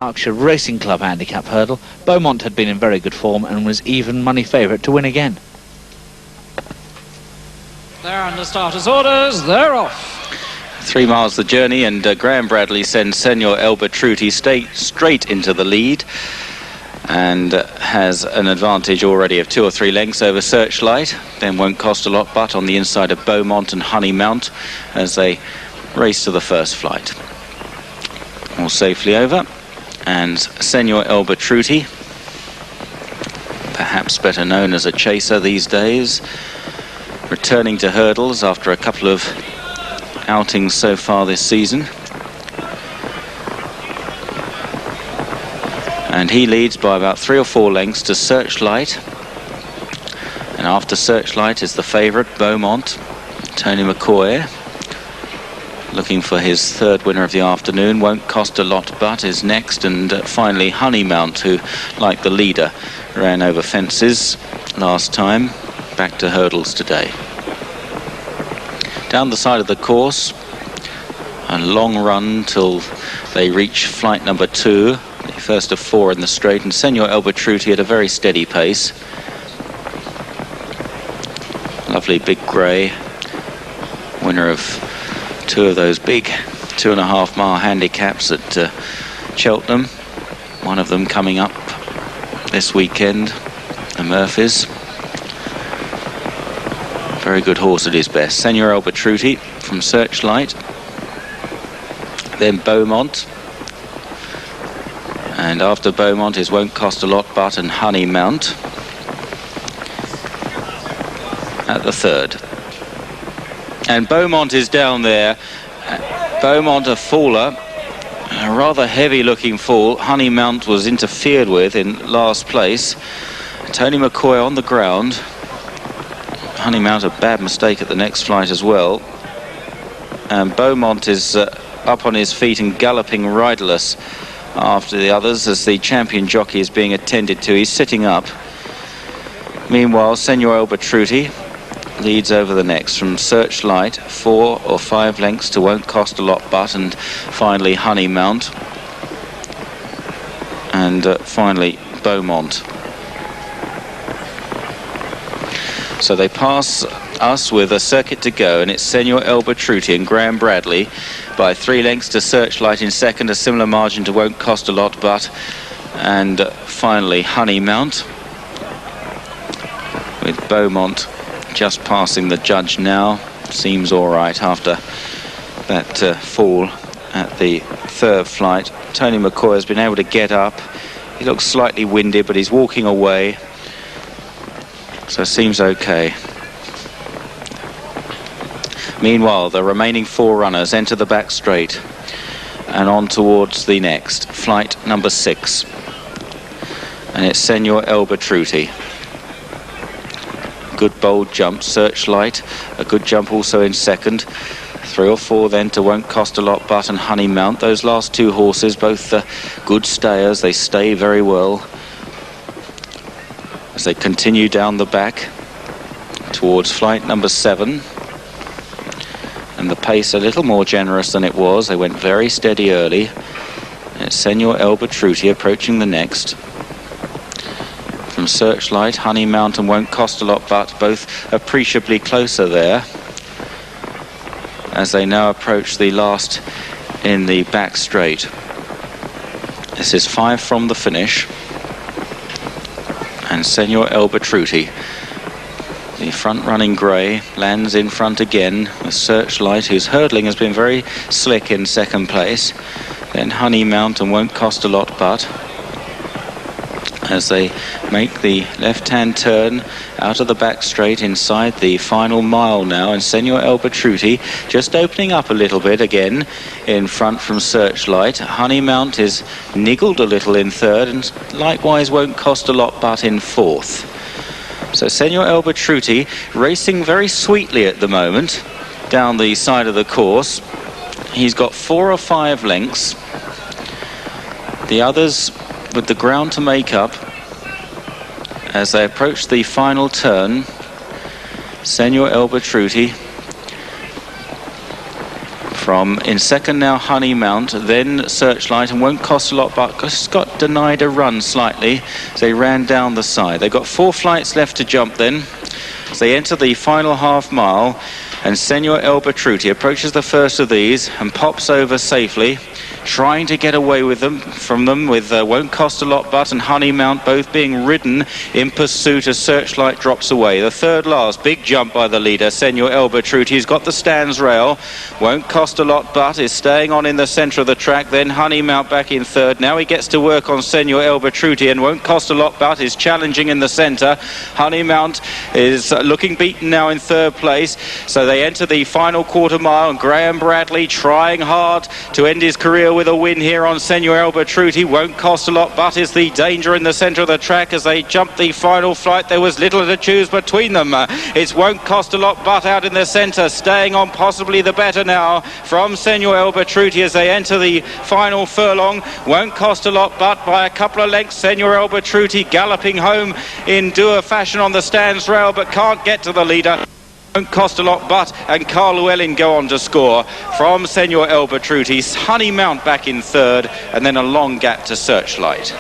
Berkshire Racing Club Handicap Hurdle. Beaumont had been in very good form and was even money favourite to win again. They're under starters' orders, they're off. 3 miles the journey, and Graham Bradley sends Senor El Betrutti straight into the lead and has an advantage already of 2 or 3 lengths over Searchlight. Then Won't Cost a Lot But on the inside of Beaumont and Honey Mount as they race to the first flight. All safely over, and Senor El Betrutti, perhaps better known as a chaser these days, returning to hurdles after a couple of outings so far this season. And he leads by about 3 or 4 lengths to Searchlight. And after Searchlight is the favourite, Beaumont. Tony McCoy, looking for his 3rd winner of the afternoon. Won't Cost a Lot But is next, and finally Honey Mount, who, like the leader, ran over fences last time. Back to hurdles today. Down the side of the course, a long run till they reach flight number 2, the first of 4 in the straight, and Senor El Betrutti at a very steady pace. Lovely big grey, winner of 2 of those big 2.5 mile handicaps at Cheltenham. One of them coming up this weekend, the Murphys. Very good horse at his best. Senor El Betrutti from Searchlight, then Beaumont, and after Beaumont is Won't Cost a Lot But and Honey Mount at the 3rd. And Beaumont is down there. Beaumont a faller, a rather heavy looking fall. Honey Mount was interfered with in last place. Tony McCoy on the ground. Honey Mount a bad mistake at the next flight as well. And Beaumont is up on his feet and galloping riderless after the others as the champion jockey is being attended to. He's sitting up. Meanwhile, Senor El Betrutti leads over the next from Searchlight, 4 or 5 lengths to Won't Cost a Lot But, and finally Honey Mount, and finally Beaumont. So they pass us with a circuit to go, and it's Senor El Betrutti and Graham Bradley by 3 lengths to Searchlight in second, a similar margin to Won't Cost a Lot But, and finally Honey Mount, with Beaumont just passing the judge now. Seems all right after that fall at the 3rd flight. Tony McCoy has been able to get up. He looks slightly winded, but he's walking away, so seems okay. Meanwhile, the remaining 4 runners enter the back straight and on towards the next, flight number 6. And it's Senor El Betrutti. Good bold jump, Searchlight, a good jump also in second. 3 or 4 then to Won't Cost a Lot But and Honey Mount. Those last 2 horses, both good stayers, they stay very well as they continue down the back towards flight number 7. And the pace a little more generous than it was. They went very steady early. And it's Senor El Betrutti approaching the next. From Searchlight, Honey Mount and Won't Cost a Lot But, both appreciably closer there as they now approach the last in the back straight. This is 5 from the finish, and Senor El Betrutti, the front running grey, lands in front again with Searchlight, whose hurdling has been very slick, in second place. Then Honey Mount and Won't Cost a Lot But as they make the left-hand turn out of the back straight inside the final mile now, and Senor El Betrutti just opening up a little bit again in front from Searchlight. Honey Mount is niggled a little in 3rd, and likewise Won't Cost a Lot But in 4th. So Senor El Betrutti racing very sweetly at the moment down the side of the course. He's got 4 or 5 lengths. The others with the ground to make up as they approach the final turn. Senor El Betrutti From in second now, Honey Mount, then Searchlight, and Won't Cost a Lot, but just got denied a run slightly as they ran down the side. They've got 4 flights left to jump then as they enter the final half mile, and Senor El Betrutti approaches the first of these and pops over safely, trying to get away with them with Won't Cost a Lot But and Honey Mount both being ridden in pursuit as Searchlight drops away. The third last, big jump by the leader, Senor El Betrutti, who's got the stands rail. Won't Cost a Lot But is staying on in the centre of the track, then Honey Mount back in third. Now he gets to work on Senor El Betrutti, and Won't Cost a Lot But is challenging in the centre. Honey Mount is looking beaten now in third place, so they enter the final quarter mile, and Graham Bradley trying hard to end his career with a win here on Senor El Betrutti. Won't Cost a Lot But is the danger in the centre of the track as they jump the final flight. There was little to choose between them. It's Won't Cost a Lot But out in the centre, staying on possibly the better now from Senor El Betrutti as they enter the final furlong. Won't Cost a Lot But by a couple of lengths. Senor El Betrutti galloping home in doer fashion on the stands rail, but can't get to the leader. Won't Cost a Lot But and Carl Llewellyn go on to score from Senor El Betrutti. Honey Mount back in third, and then a long gap to Searchlight.